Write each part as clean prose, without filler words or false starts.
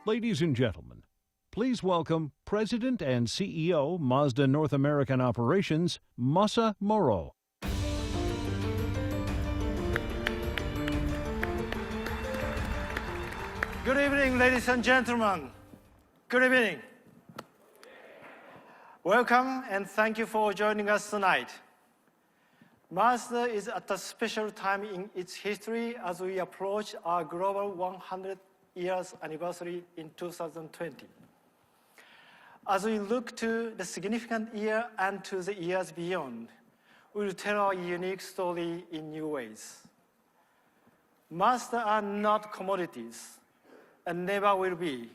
Ladies and gentlemen, please welcome President and CEO Mazda North American Operations, Masa Moro. Good evening, ladies and gentlemen. Good evening. Welcome and thank you for joining us tonight. Mazda is at a special time in its history as we approach our global 100 years anniversary in 2020. As we look to the significant year and to the years beyond, we will tell our unique story in new ways. Mazda are not commodities and never will be.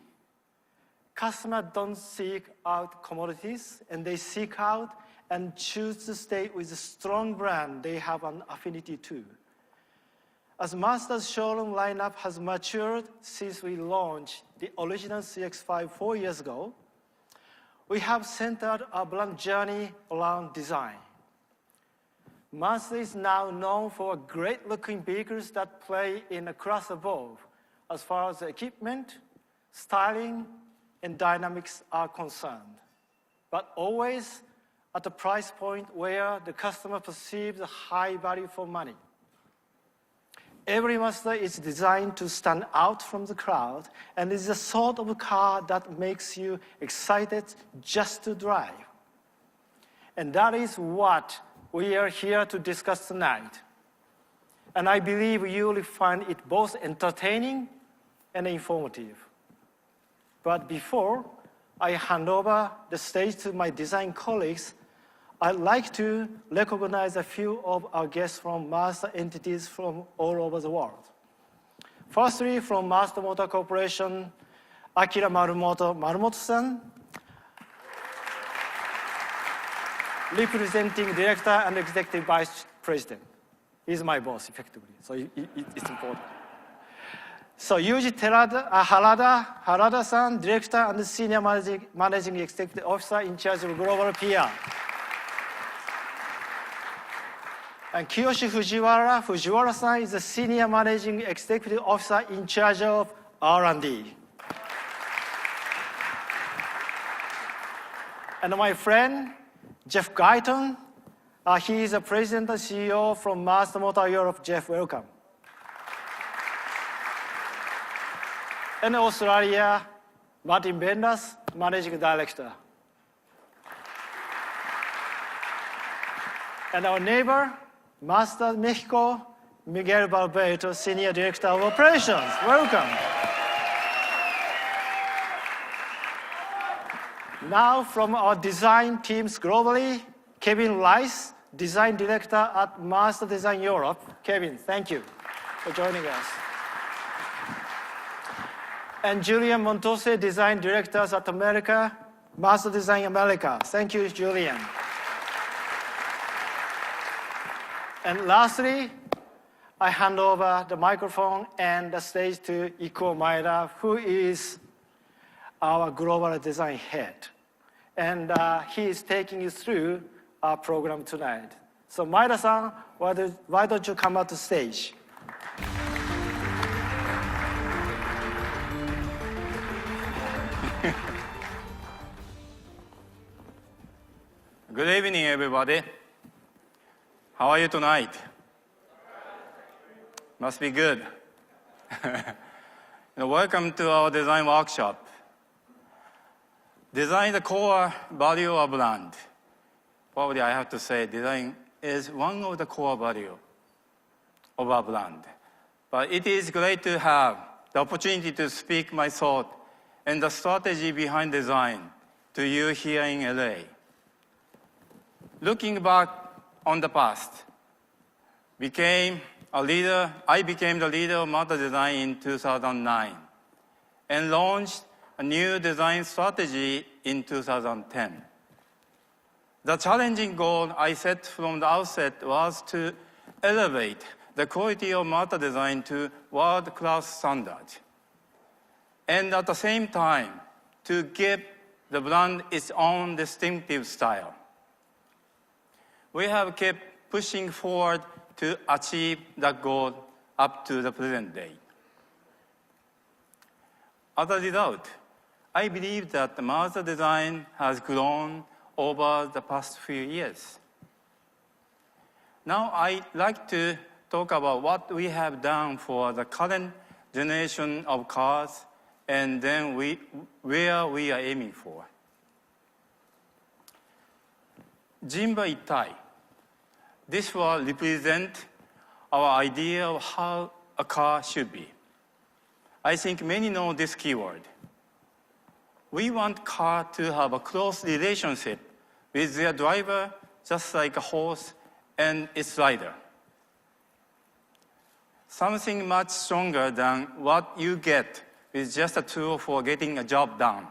Customers don't seek out commodities, and they seek out and choose to stay with a strong brand they have an affinity to. As Mazda's showroom lineup has matured since we launched the original CX-5 4 years ago, we have centered our brand journey around design. Mazda is now known for great-looking vehicles that play in a class above as far as equipment, styling, and dynamics are concerned, but always at a price point where the customer perceives a high value for money. Every Mazda is designed to stand out from the crowd and is the sort of car that makes you excited just to drive. And that is what we are here to discuss tonight. And I believe you will find it both entertaining and informative. But before I hand over the stage to my design colleagues, I'd like to recognize a few of our guests from Mazda entities from all over the world. Firstly, from Mazda Motor Corporation, Akira Marumoto-san, representing Director and Executive Vice President. He's my boss, effectively, so it's important. So Yuji Harada-san, Director and Senior Managing Executive Officer in charge of Global PR. And Kiyoshi Fujiwara-san is the Senior Managing Executive Officer in charge of R&D. And my friend, Jeff Guyton, he is the President and CEO from Mazda Motor Europe. Jeff, welcome. And Australia, Martin Benders, Managing Director. And our neighbor, Mazda Mexico, Miguel Barbeito, Senior Director of Operations. Welcome. Now from our design teams globally, Kevin Rice, Design Director at Mazda Design Europe. Kevin, thank you for joining us. And Julian Montose, Design Director at America, Mazda Design America. Thank you, Julian. And lastly, I hand over the microphone and the stage to Ikuo Maeda, who is our global design head. And he is taking you through our program tonight. So Maeda-san, why don't you come out to stage? Good evening, everybody. How are you tonight? Must be good. Welcome to our design workshop. Design the core value of brand. Probably I have to say design is one of the core value of our brand. But it is great to have the opportunity to speak my thought and the strategy behind design to you here in LA. Looking back on the past, I became the leader of Mazda Design in 2009 and launched a new design strategy in 2010. The challenging goal I set from the outset was to elevate the quality of Mazda Design to world-class standards, and at the same time, to give the brand its own distinctive style. We have kept pushing forward to achieve that goal up to the present day. As a result, I believe that the Mazda design has grown over the past few years. Now I'd like to talk about what we have done for the current generation of cars and then where we are aiming for. Jinba Itai. This will represent our idea of how a car should be. I think many know this keyword. We want car to have a close relationship with their driver, just like a horse and its rider. Something much stronger than what you get with just a tool for getting a job done.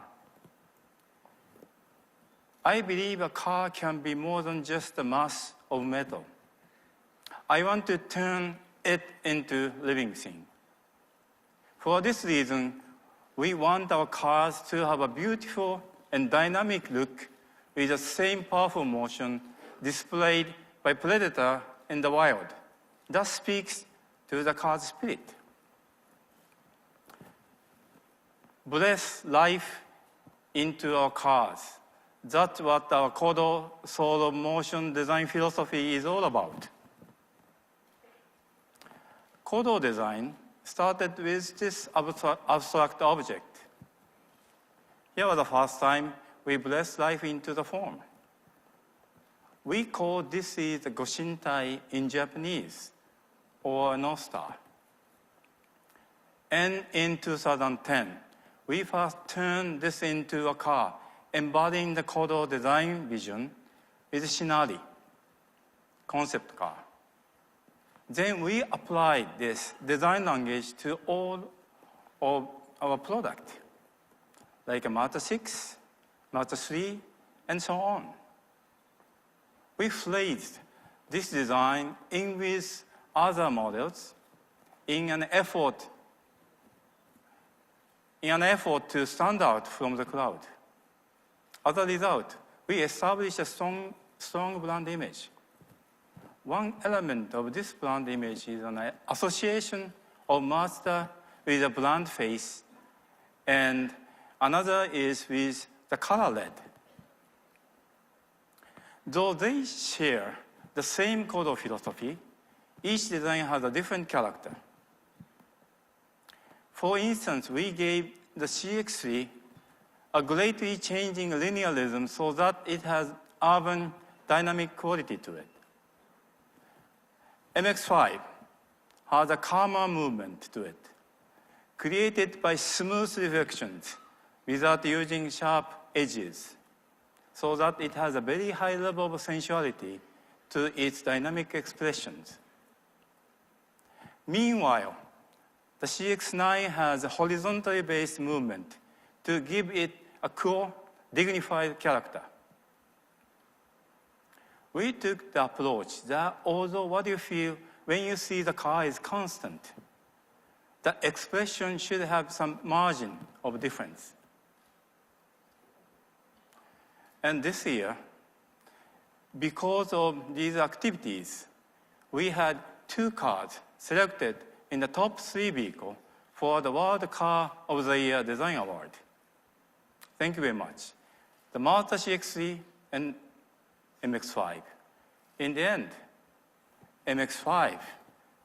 I believe a car can be more than just a mass of metal. I want to turn it into living thing. For this reason, we want our cars to have a beautiful and dynamic look with the same powerful motion displayed by predator in the wild. That speaks to the car's spirit. Breathe life into our cars. That's what our KODO solo motion design philosophy is all about. KODO design started with this abstract object. Here was the first time we breathed life into the form. We call this is the Goshintai in Japanese, or North Star. And in 2010, we first turned this into a car, embodying the KODO design vision with Shinari, concept car. Then we applied this design language to all of our product, like a Mazda 6, Mazda 3, and so on. We phrased this design in with other models in an effort to stand out from the crowd. As a result, we established a strong brand image. One element of this brand image is an association of Mazda with a brand face, and another is with the color red. Though they share the same KODO philosophy, each design has a different character. For instance, we gave the CX-3 a greatly changing linearism so that it has urban dynamic quality to it. MX-5 has a calmer movement to it, created by smooth reflections without using sharp edges, so that it has a very high level of sensuality to its dynamic expressions. Meanwhile, the CX-9 has a horizontally based movement to give it a cool, dignified character. We took the approach that although what you feel when you see the car is constant, the expression should have some margin of difference. And this year, because of these activities, we had 2 cars selected in the top 3 vehicles for the World Car of the Year Design Award. Thank you very much. The Mazda CX-3 and MX-5. In the end, MX-5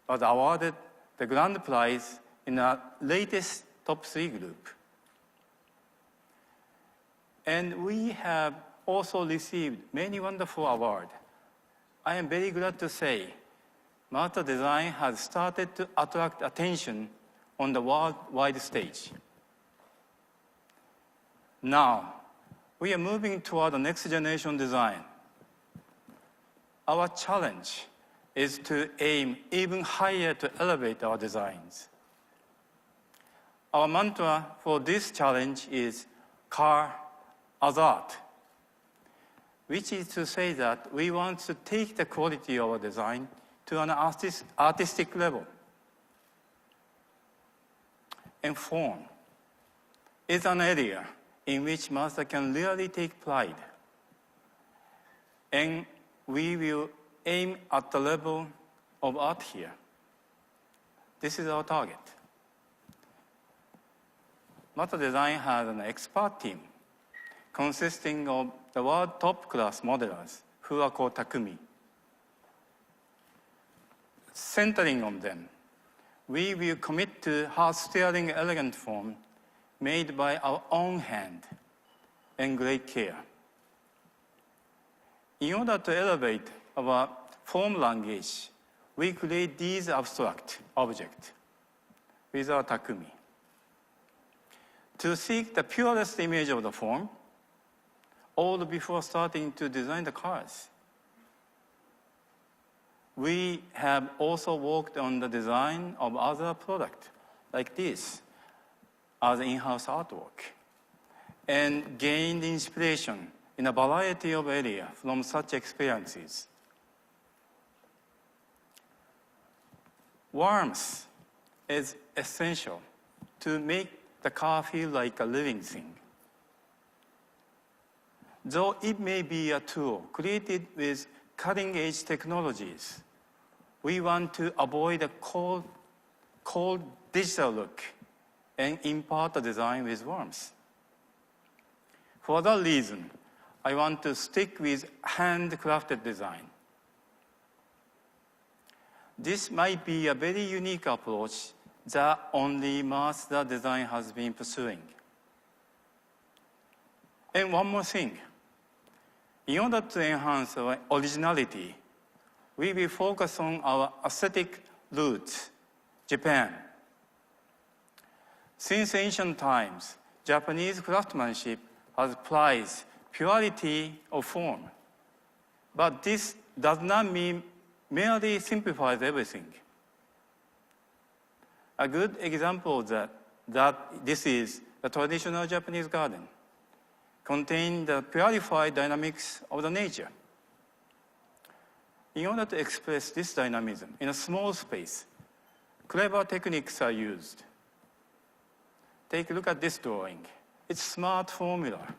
was awarded the grand prize in the latest top 3 group. And we have also received many wonderful awards. I am very glad to say Mazda design has started to attract attention on the worldwide stage. Now, we are moving toward the next generation design. Our challenge is to aim even higher to elevate our designs. Our mantra for this challenge is car as art, which is to say that we want to take the quality of our design to an artistic level. And form is an area in which Mazda can really take pride. And we will aim at the level of art here. This is our target. Mazda Design has an expert team consisting of the world top-class modelers who are called Takumi. Centering on them, we will commit to hard-steering elegant form made by our own hand and great care. In order to elevate our form language, we create these abstract objects with our Takumi. To seek the purest image of the form, all before starting to design the cars. We have also worked on the design of other products like this as in-house artwork and gained inspiration in a variety of areas from such experiences. Warmth is essential to make the car feel like a living thing. Though it may be a tool created with cutting-edge technologies, we want to avoid a cold digital look and impart the design with warmth. For that reason, I want to stick with handcrafted design. This might be a very unique approach that only Mazda Design has been pursuing. And one more thing. In order to enhance our originality, we will focus on our aesthetic roots, Japan. Since ancient times, Japanese craftsmanship has prized purity of form. But this does not mean merely simplifies everything. A good example of that this is the traditional Japanese garden, containing the purified dynamics of the nature. In order to express this dynamism in a small space, clever techniques are used. Take a look at this drawing. It's smart formula.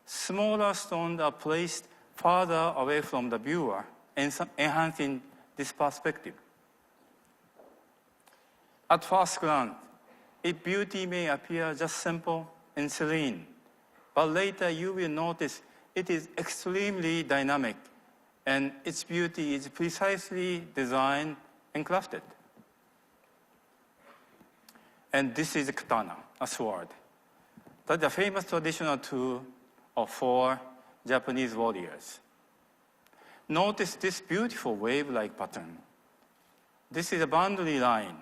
Smaller stones are placed farther away from the viewer, enhancing this perspective. At first glance, its beauty may appear just simple and serene, but later you will notice it is extremely dynamic and its beauty is precisely designed and crafted. And this is a katana, a sword. That's a famous traditional tool for Japanese warriors. Notice this beautiful wave-like pattern. This is a boundary line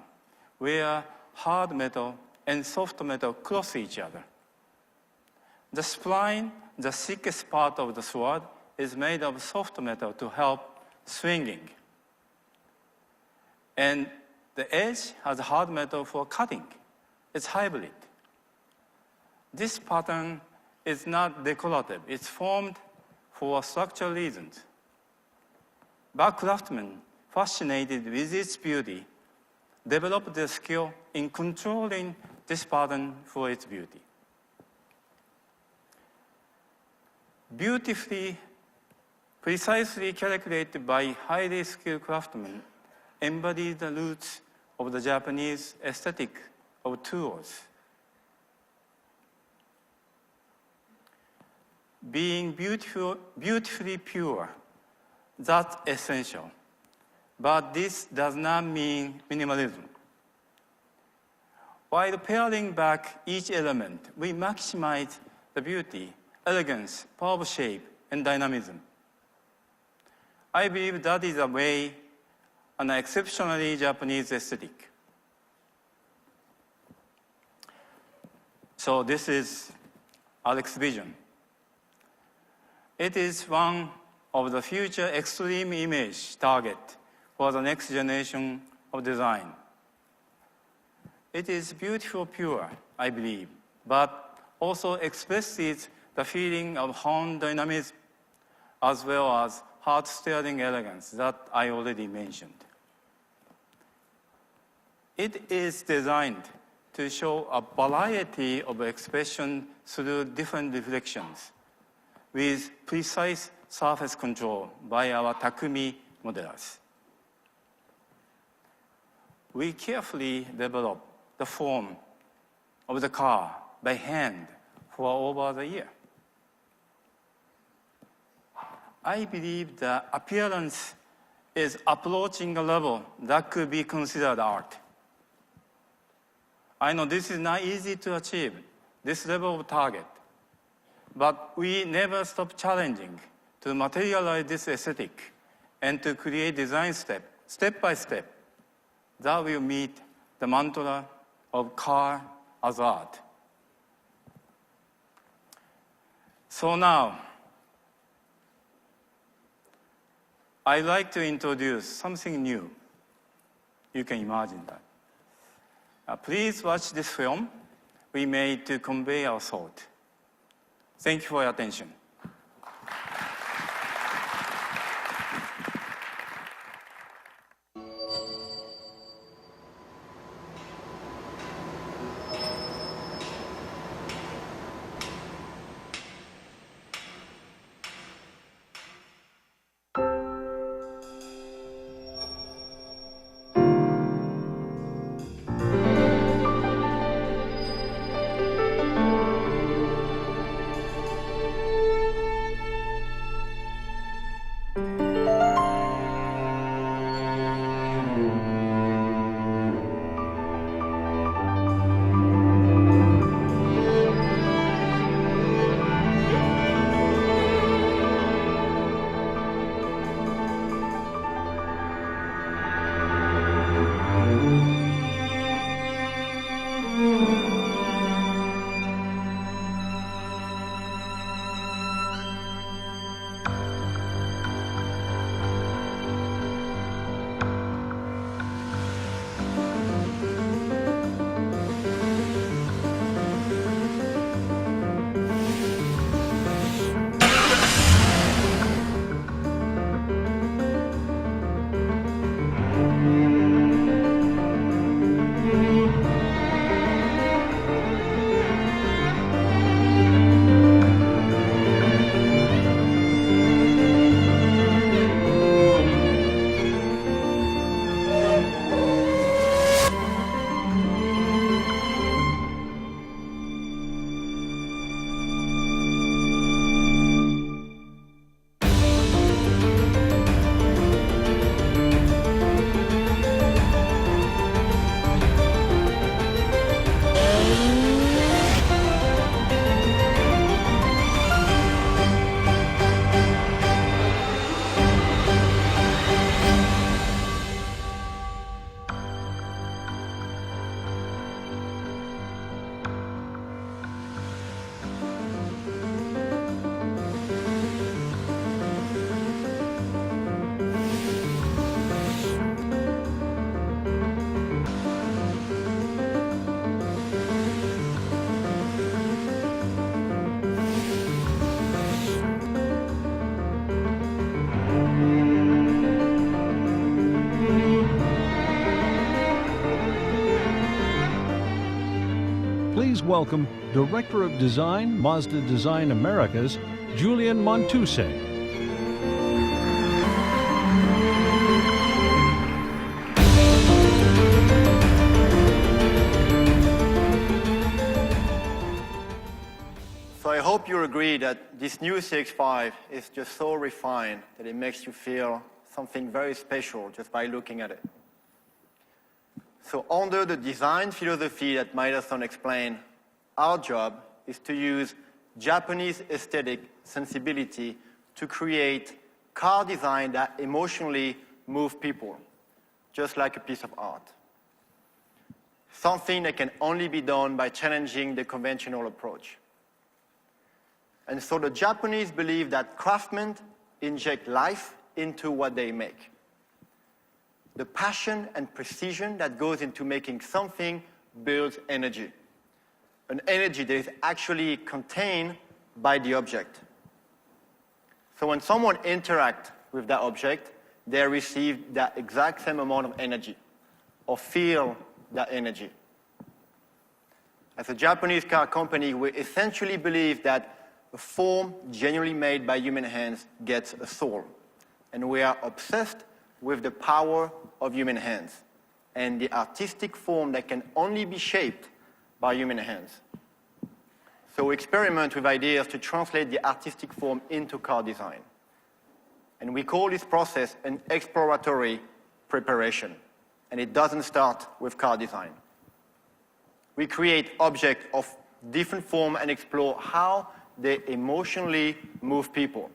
where hard metal and soft metal cross each other. The spline, the thickest part of the sword, is made of soft metal to help swinging. And the edge has hard metal for cutting. It's hybrid. This pattern is not decorative. It's formed for structural reasons. But craftsmen, fascinated with its beauty, developed their skill in controlling this pattern for its beauty. Beautifully, precisely calculated by highly skilled craftsmen, embody the roots of the Japanese aesthetic of tools. Being beautifully pure, that's essential. But this does not mean minimalism. While paring back each element, we maximize the beauty, elegance, power of shape, and dynamism. I believe that is a way, an exceptionally Japanese aesthetic. So this is Alex's vision. It is one of the future extreme image target for the next generation of design. It is beautiful, pure, I believe, but also expresses the feeling of honed dynamism as well as hard-steering elegance that I already mentioned. It is designed to show a variety of expression through different reflections with precise surface control by our Takumi modelers. We carefully develop the form of the car by hand for over the year. I believe the appearance is approaching a level that could be considered art. I know this is not easy to achieve, this level of target, but we never stop challenging to materialize this aesthetic and to create design step by step, that will meet the mantra of car as art. So now, I'd like to introduce something new. You can imagine that. Please watch this film we made to convey our thought. Thank you for your attention. Please welcome Director of Design, Mazda Design Americas, Julian Montuse. So I hope you agree that this new CX-5 is just so refined that it makes you feel something very special just by looking at it. So under the design philosophy that Maeda-san explained, our job is to use Japanese aesthetic sensibility to create car design that emotionally move people, just like a piece of art. Something that can only be done by challenging the conventional approach. And so the Japanese believe that craftsmen inject life into what they make. The passion and precision that goes into making something builds energy. An energy that is actually contained by the object. So when someone interacts with that object, they receive that exact same amount of energy, or feel that energy. As a Japanese car company, we essentially believe that a form genuinely made by human hands gets a soul. And we are obsessed with the power of human hands and the artistic form that can only be shaped by human hands. So we experiment with ideas to translate the artistic form into car design. And we call this process an exploratory preparation. And it doesn't start with car design. We create objects of different form and explore how they emotionally move people.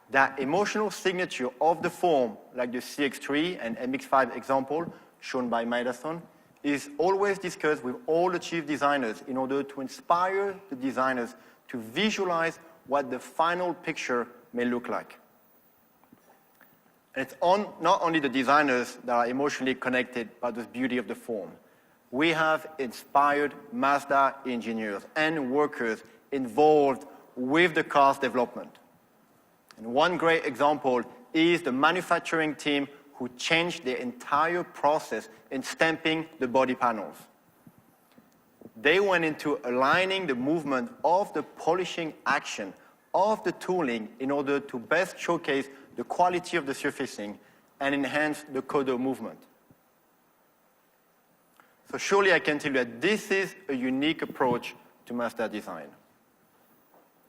That emotional signature of the form, like the CX-3 and MX-5 example shown by Maida-san, is always discussed with all the chief designers in order to inspire the designers to visualize what the final picture may look like. And it's not only the designers that are emotionally connected by the beauty of the form. We have inspired Mazda engineers and workers involved with the car's development. And one great example is the manufacturing team who changed the entire process in stamping the body panels. They went into aligning the movement of the polishing action of the tooling in order to best showcase the quality of the surfacing and enhance the KODO movement. So surely I can tell you that this is a unique approach to Mazda design,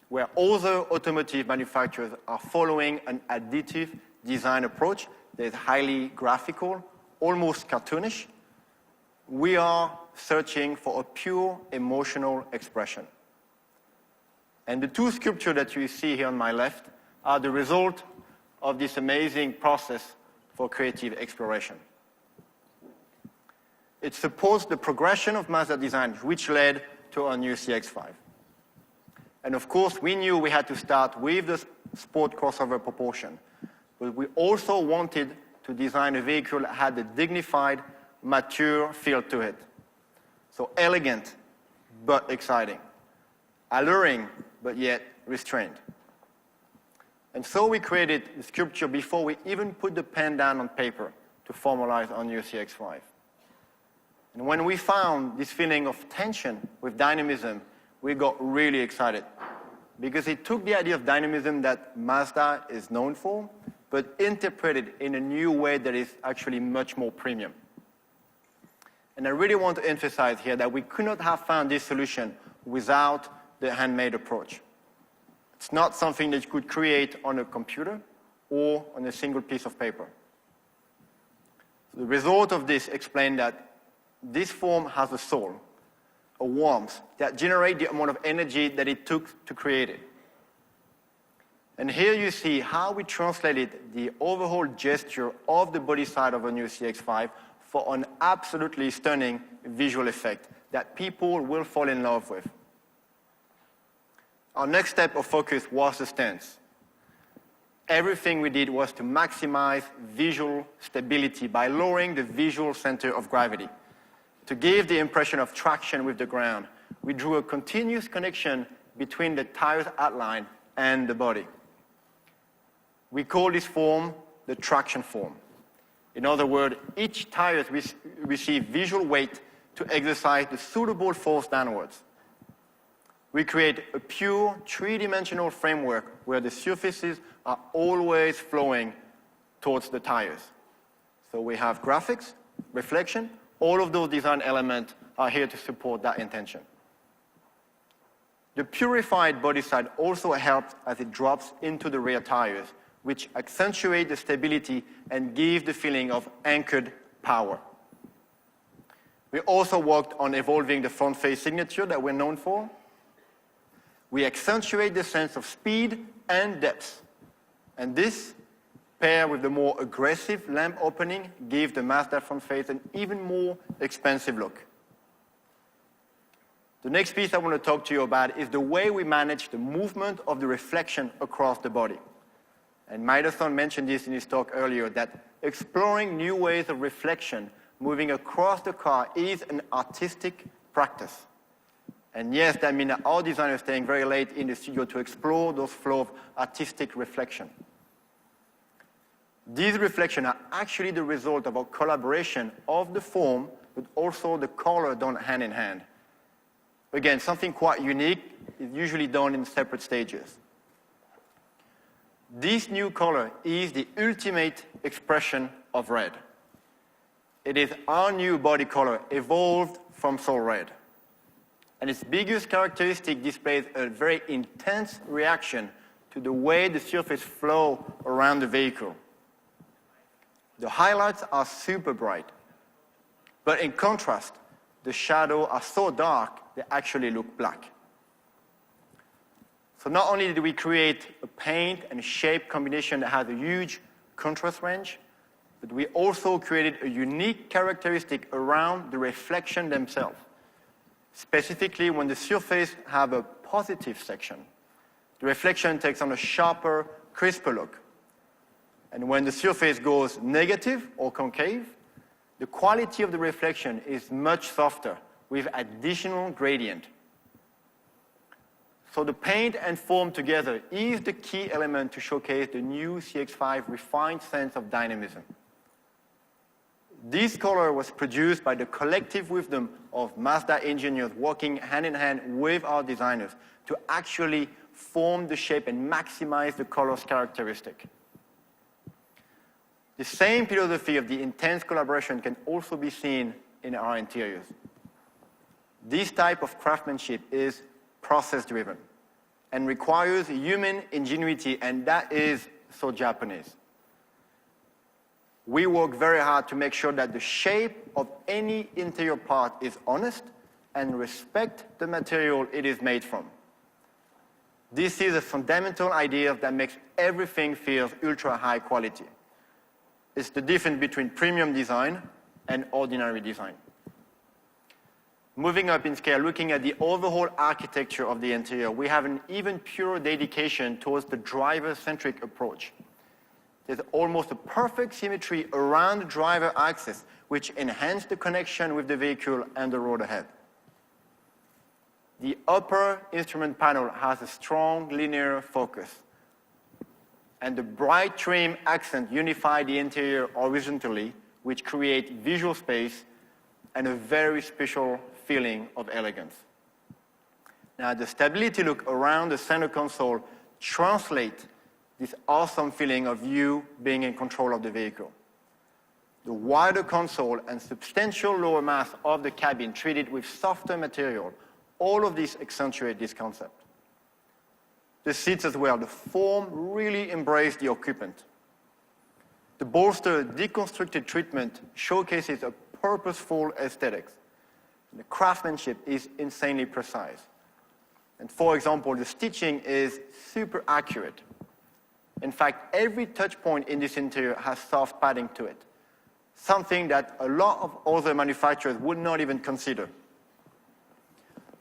where other automotive manufacturers are following an additive design approach that is highly graphical, almost cartoonish. We are searching for a pure emotional expression. And the two sculptures that you see here on my left are the result of this amazing process for creative exploration. It supports the progression of Mazda design, which led to our new CX-5. And of course, we knew we had to start with the sport crossover proportion. But we also wanted to design a vehicle that had a dignified, mature feel to it. So elegant, but exciting. Alluring, but yet restrained. And so we created the sculpture before we even put the pen down on paper to formalize our new CX-5. And when we found this feeling of tension with dynamism, we got really excited because it took the idea of dynamism that Mazda is known for, but interpreted in a new way that is actually much more premium. And I really want to emphasize here that we could not have found this solution without the handmade approach. It's not something that you could create on a computer or on a single piece of paper. So the result of this explained that this form has a soul, a warmth that generates the amount of energy that it took to create it. And here you see how we translated the overall gesture of the body side of a new CX-5 for an absolutely stunning visual effect that people will fall in love with. Our next step of focus was the stance. Everything we did was to maximize visual stability by lowering the visual center of gravity. To give the impression of traction with the ground, we drew a continuous connection between the tire's outline and the body. We call this form the traction form. In other words, each tire receives visual weight to exercise the suitable force downwards. We create a pure three-dimensional framework where the surfaces are always flowing towards the tires. So we have graphics, reflection, all of those design elements are here to support that intention. The purified body side also helps as it drops into the rear tires, which accentuate the stability and give the feeling of anchored power. We also worked on evolving the front face signature that we're known for. We accentuate the sense of speed and depth. And this, paired with the more aggressive lamp opening, gave the Mazda front face an even more expansive look. The next piece I want to talk to you about is the way we manage the movement of the reflection across the body. And Maida-san mentioned this in his talk earlier, that exploring new ways of reflection moving across the car is an artistic practice. And yes, that means that our designers are staying very late in the studio to explore those flow of artistic reflection. These reflections are actually the result of a collaboration of the form, but also the color done hand in hand. Again, something quite unique is usually done in separate stages. This new color is the ultimate expression of red. It is our new body color evolved from soul red. And its biggest characteristic displays a very intense reaction to the way the surface flows around the vehicle. The highlights are super bright, but in contrast, the shadows are so dark they actually look black. So not only did we create a paint and shape combination that has a huge contrast range, but we also created a unique characteristic around the reflection themselves. Specifically, when the surface have a positive section, the reflection takes on a sharper, crisper look. And when the surface goes negative or concave, the quality of the reflection is much softer with additional gradient. So the paint and foam together is the key element to showcase the new CX-5 refined sense of dynamism. This color was produced by the collective wisdom of Mazda engineers working hand in hand with our designers to actually form the shape and maximize the color's characteristic. The same philosophy of the intense collaboration can also be seen in our interiors. This type of craftsmanship is process-driven and requires human ingenuity, and that is so Japanese. We work very hard to make sure that the shape of any interior part is honest and respect the material it is made from. This is a fundamental idea that makes everything feel ultra high quality. It's the difference between premium design and ordinary design. Moving up in scale, looking at the overall architecture of the interior, we have an even purer dedication towards the driver-centric approach. There's almost a perfect symmetry around the driver axis, which enhances the connection with the vehicle and the road ahead. The upper instrument panel has a strong linear focus, and the bright trim accent unify the interior horizontally, which create visual space and a very special feeling of elegance. Now, the stability look around the center console translates this awesome feeling of you being in control of the vehicle. The wider console and substantial lower mass of the cabin treated with softer material, all of this accentuate this concept. The seats as well, the form really embrace the occupant. The bolster deconstructed treatment showcases a purposeful aesthetics. The craftsmanship is insanely precise. And for example, the stitching is super accurate. In fact, every touch point in this interior has soft padding to it, something that a lot of other manufacturers would not even consider.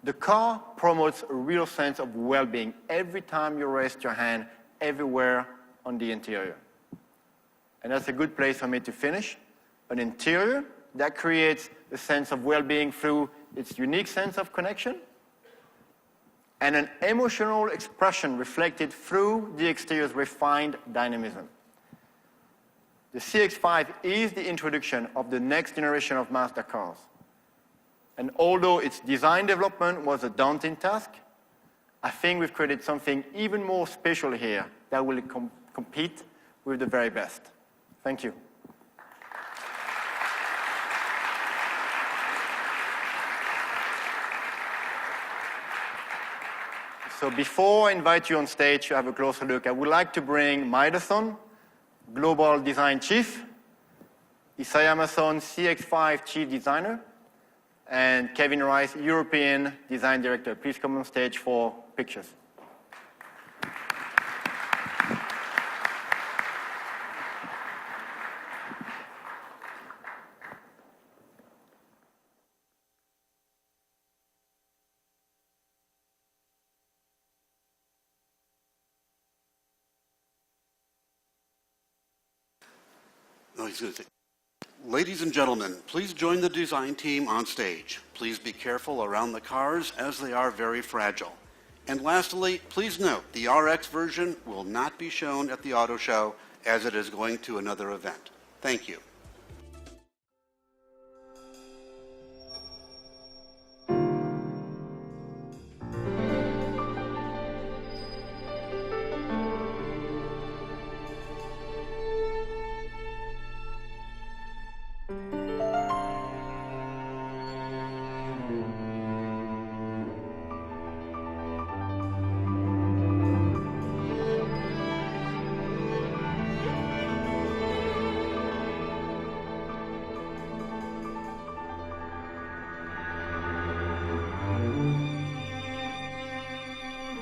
The car promotes a real sense of well-being every time you rest your hand everywhere on the interior. And that's a good place for me to finish. An interior that creates a sense of well-being through its unique sense of connection, and an emotional expression reflected through the exterior's refined dynamism. The CX-5 is the introduction of the next generation of Mazda cars. And although its design development was a daunting task, I think we've created something even more special here that will compete with the very best. Thank you. So before I invite you on stage to have a closer look, I would like to bring Maeda-san, Global Design Chief, Isayama-san, CX-5 Chief Designer, and Kevin Rice, European Design Director. Please come on stage for pictures. Oh, he's going to say, ladies and gentlemen, please join the design team on stage. Please be careful around the cars as they are very fragile. And lastly, please note the RX version will not be shown at the auto show as it is going to another event. Thank you.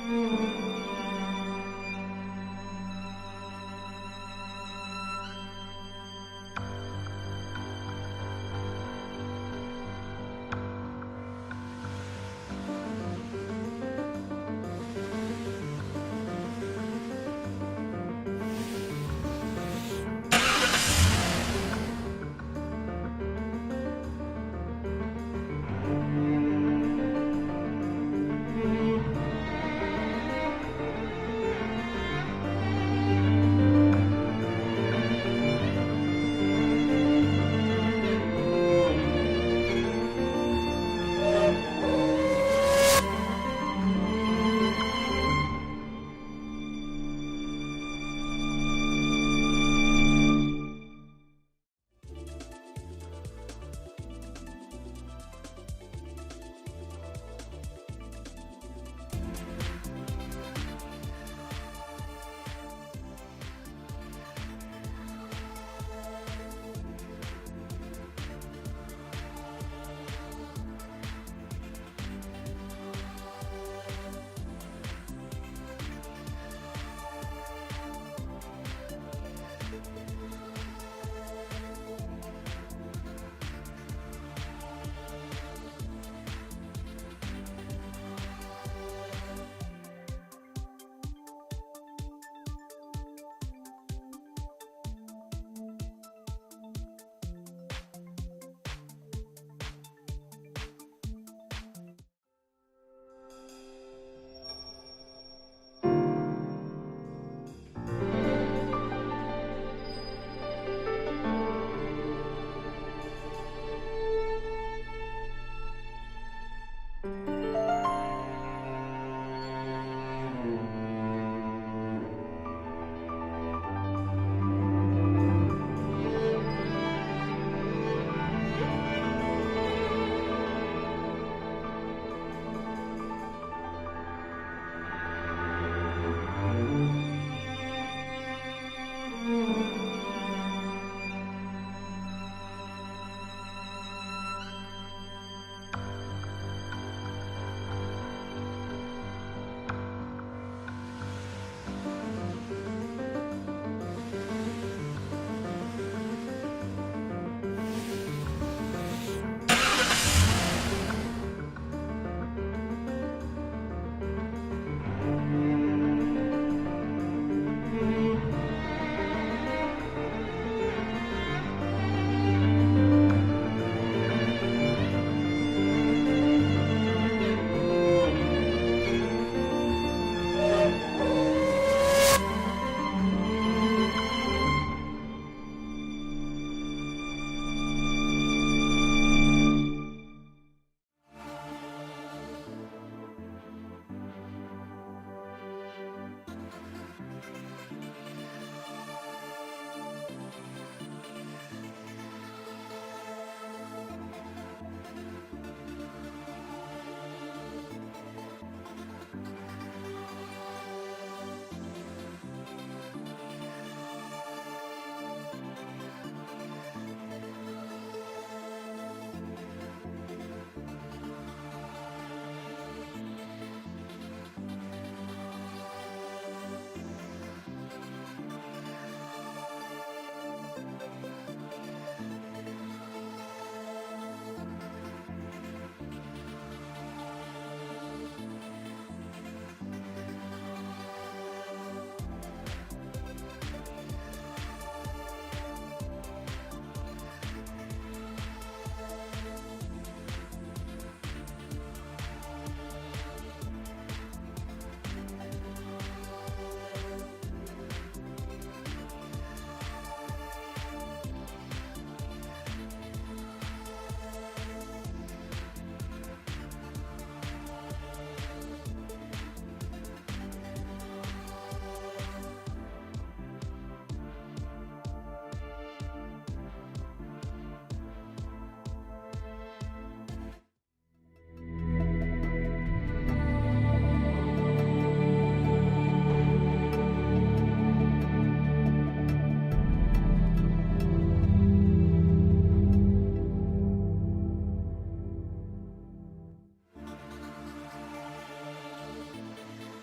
you.